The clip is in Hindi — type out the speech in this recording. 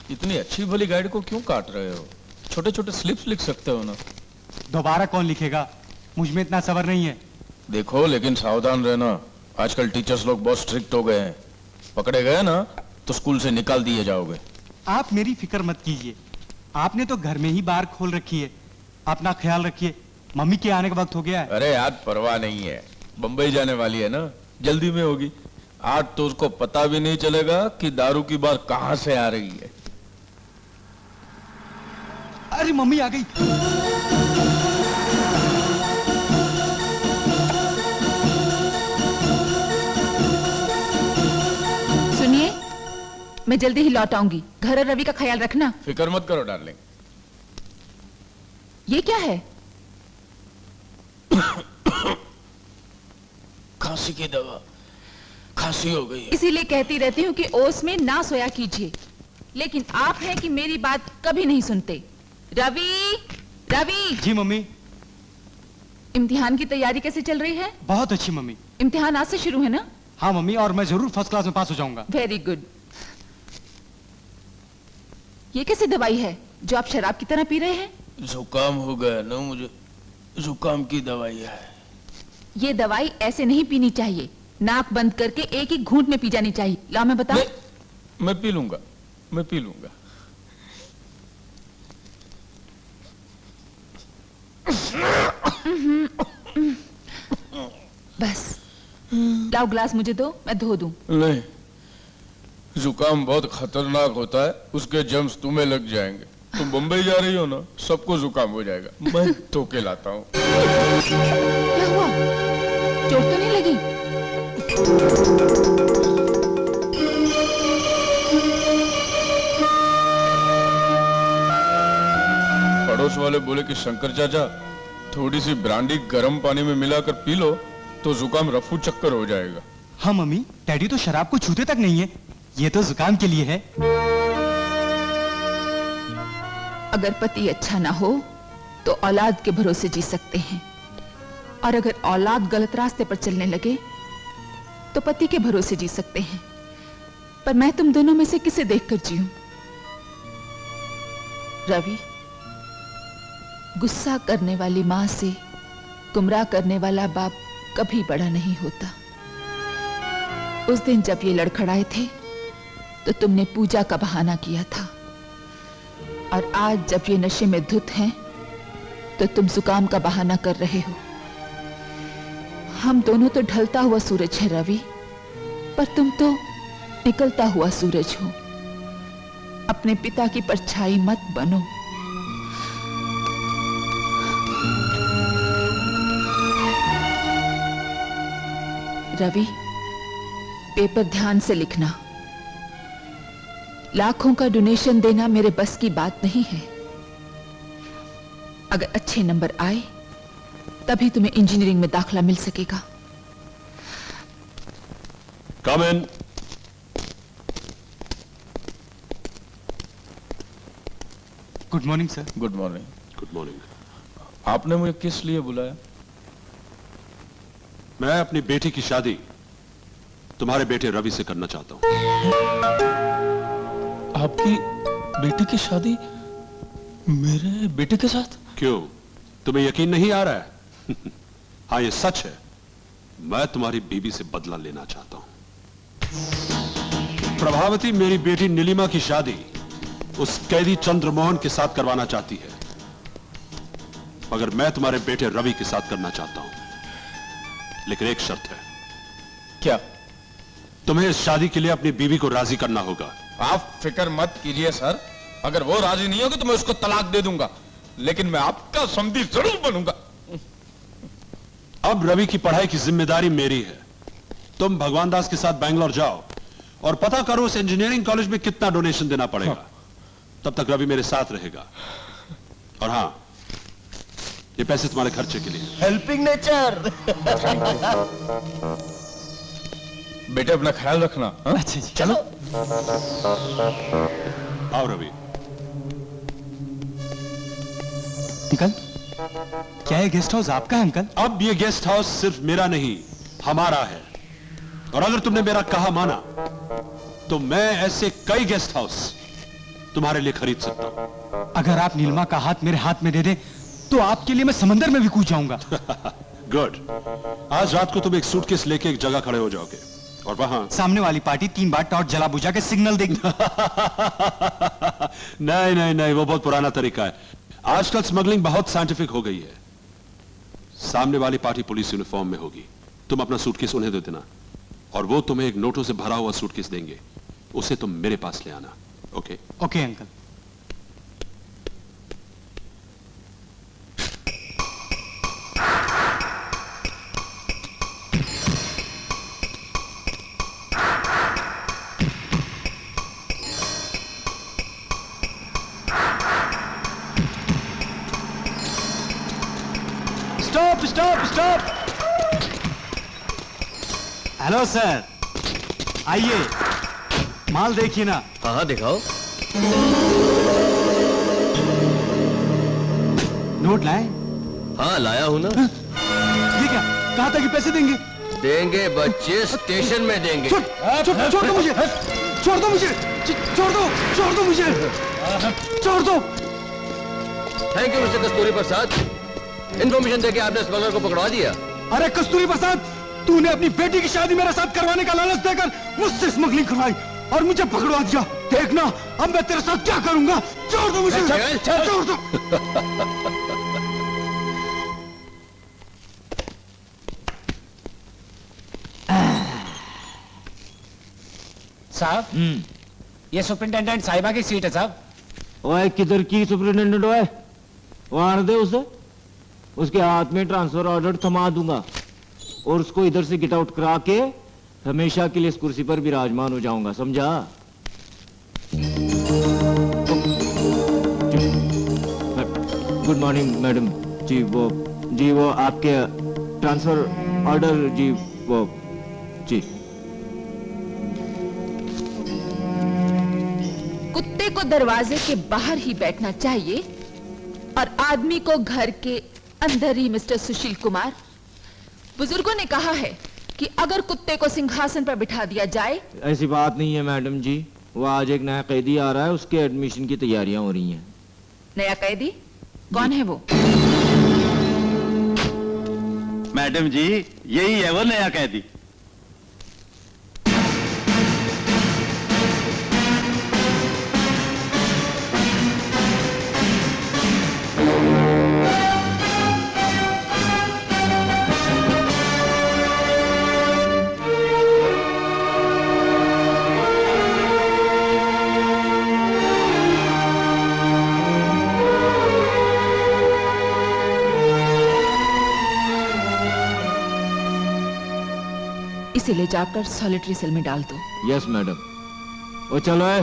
इतनी अच्छी भली गाइड को क्यों काट रहे हो? छोटे छोटे स्लिप्स लिख सकते हो ना। दोबारा कौन लिखेगा? मुझ में इतना सब्र नहीं है। देखो लेकिन सावधान रहना, आजकल टीचर्स लोग बहुत स्ट्रिक्ट हो गए हैं। पकड़े गए ना तो स्कूल से निकाल दिए जाओगे। आप मेरी फिक्र मत कीजिए, आपने तो घर में ही बार खोल रखी है। अपना ख्याल रखिए, मम्मी के आने का वक्त हो गया है। अरे आज परवाह नहीं है, बंबई जाने वाली है ना, जल्दी में होगी। आज तो उसको पता भी नहीं चलेगा कि दारू की बात कहां से आ रही है। अरे मम्मी आ गई। सुनिए, मैं जल्दी ही लौट आऊंगी। घर और रवि का ख्याल रखना। फिक्र मत करो डार्लिंग। ये क्या है? खांसी की दवा, खांसी हो गई है। इसीलिए कहती रहती हूँ कि ओस में ना सोया कीजिए, लेकिन आप हैं कि मेरी बात कभी नहीं सुनते। रवि, रवि। जी मम्मी। इम्तिहान की तैयारी कैसे चल रही है? बहुत अच्छी मम्मी। इम्तिहान आज से शुरू है ना? हाँ मम्मी, और मैं जरूर फर्स्ट क्लास में पास हो जाऊंगा। Very good. ये कैसी दवाई है जो आप शराब की तरह पी रहे हैं? जुकाम हो गया ना मुझे, जुकाम की दवाई है। ये दवाई ऐसे नहीं पीनी चाहिए, नाक बंद करके एक एक घूंट में पी जानी चाहिए। लाओ मैं बताऊं? मैं पी लूंगा, मैं पी लूंगा। बस लाओ ग्लास मुझे दो, मैं धो दूं। नहीं, जुकाम बहुत खतरनाक होता है, उसके जर्म्स तुम्हें लग जाएंगे। तुम बंबई जा रही हो ना, सबको जुकाम हो जाएगा। मैं धो के लाता हूँ। क्या हुआ? चोट तो नहीं लगी? पड़ोस वाले बोले कि शंकर चाचा थोड़ी सी ब्रांडी गर्म पानी में मिलाकर पी लो तो जुकाम रफू चक्कर हो जाएगा। हाँ मम्मी, डैडी तो शराब को छूते तक नहीं है, ये तो जुकाम के लिए है। अगर पति अच्छा ना हो तो औलाद के भरोसे जी सकते हैं, और अगर औलाद गलत रास्ते पर चलने लगे तो पति के भरोसे जी सकते हैं। पर मैं तुम दोनों में से किसे देखकर जीऊं? रवि, गुस्सा करने वाली मां से गुमराह करने वाला बाप कभी बड़ा नहीं होता। उस दिन जब ये लड़खड़ाए थे तो तुमने पूजा का बहाना किया था, और आज जब ये नशे में धुत हैं तो तुम जुकाम का बहाना कर रहे हो। हम दोनों तो ढलता हुआ सूरज है रवि, पर तुम तो निकलता हुआ सूरज हो। अपने पिता की परछाई मत बनो। रवि, पेपर ध्यान से लिखना। लाखों का डोनेशन देना मेरे बस की बात नहीं है। अगर अच्छे नंबर आए तभी तुम्हें इंजीनियरिंग में दाखिला मिल सकेगा। Come in. Good morning sir. Good morning. Good morning. आपने मुझे किस लिए बुलाया? मैं अपनी बेटी की शादी तुम्हारे बेटे रवि से करना चाहता हूं। आपकी बेटी की शादी मेरे बेटे के साथ? क्यों, तुम्हें यकीन नहीं आ रहा है? हाँ, ये सच है। मैं तुम्हारी बीवी से बदला लेना चाहता हूं। प्रभावती मेरी बेटी नीलिमा की शादी उस कैदी चंद्रमोहन के साथ करवाना चाहती है, मगर मैं तुम्हारे बेटे रवि के साथ करना चाहता हूं। लेकिन एक शर्त है। क्या? तुम्हें इस शादी के लिए अपनी बीवी को राजी करना होगा। आप फिक्र मत कीजिए सर, अगर वो राजी नहीं होगी तो मैं उसको तलाक दे दूंगा, लेकिन मैं आपका समधी जरूर बनूंगा। अब रवि की पढ़ाई की जिम्मेदारी मेरी है। तुम भगवान दास के साथ बैंगलोर जाओ और पता करो उस इंजीनियरिंग कॉलेज में कितना डोनेशन देना पड़ेगा। हाँ। तब तक रवि मेरे साथ रहेगा। और हां, ये पैसे तुम्हारे खर्चे के लिए। Helping nature. बेटे अपना ख्याल रखना। अच्छा जी। चलो। आओ रवि। अंकल, क्या ये गेस्ट हाउस आपका है अंकल? अब ये गेस्ट हाउस सिर्फ मेरा नहीं, हमारा है। और अगर तुमने मेरा कहा माना तो मैं ऐसे कई गेस्ट हाउस तुम्हारे लिए खरीद सकता हूं। अगर आप नीलिमा का हाथ मेरे हाथ में दे दे तो आपके लिए मैं समंदर में भी कूद जाऊंगा। गुड। आज रात को तुम एक सूटकेस लेके एक जगह खड़े हो जाओगे और वहां सामने वाली पार्टी 3 बार टॉर्च जला बुझा के सिग्नल देगी। नहीं नहीं नहीं, वो बहुत पुराना तरीका है। आजकल स्मगलिंग बहुत साइंटिफिक हो गई है। सामने वाली पार्टी पुलिस यूनिफॉर्म में होगी, तुम अपना सूटकेस उन्हें दे देना और वो तुम्हें एक नोटों से भरा हुआ सूटकेस देंगे, उसे तुम मेरे पास ले आना। Okay? Okay uncle. Stop stop stop. Hello sir, आइए, माल देखिए ना। हाँ हाँ दिखाओ। नोट लाए? हाँ लाया हूँ ना। ये क्या, कहा था कि पैसे देंगे? देंगे बच्चे, स्टेशन में देंगे। छोड़ दो मुझे, छोड़ दो मुझे, छोड़ दो मुझे, छोड़ दो। Thank you mister Kasturi Prasad, information देके आपने स्मगलर को पकड़वा दिया। अरे कस्तूरी प्रसाद, तूने अपनी बेटी की शादी मेरे साथ करवाने का लालच देकर मुझसे स्मगलिंग करवाई और मुझे पकड़वा दिया। देखना अब मैं तेरे साथ क्या करूंगा। छोड़ दो मुझे, छोड़ दो। साहब, ये सुपरिंटेंडेंट साहिबा की सीट है साहब। ओए किधर की सुपरिटेंडेंट ओए, वहां दे उसे, उसके हाथ में ट्रांसफर ऑर्डर थमा दूंगा और उसको इधर से गेट आउट करा के हमेशा के लिए इस कुर्सी पर विराजमान हो जाऊंगा, समझा? गुड मॉर्निंग मैडम जी। वो आपके ट्रांसफर ऑर्डर जी, वो जी। कुत्ते को दरवाजे के बाहर ही बैठना चाहिए और आदमी को घर के अंदर ही। मिस्टर सुशील कुमार, बुजुर्गों ने कहा है कि अगर कुत्ते को सिंहासन पर बिठा दिया जाए। ऐसी बात नहीं है मैडम जी, वो आज एक नया कैदी आ रहा है, उसके एडमिशन की तैयारियां हो रही हैं। नया कैदी कौन है वो? मैडम जी, यही है वो नया कैदी। इसे ले जाकर सॉलिटरी सेल में डाल दो। Yes madam. वो चलो है।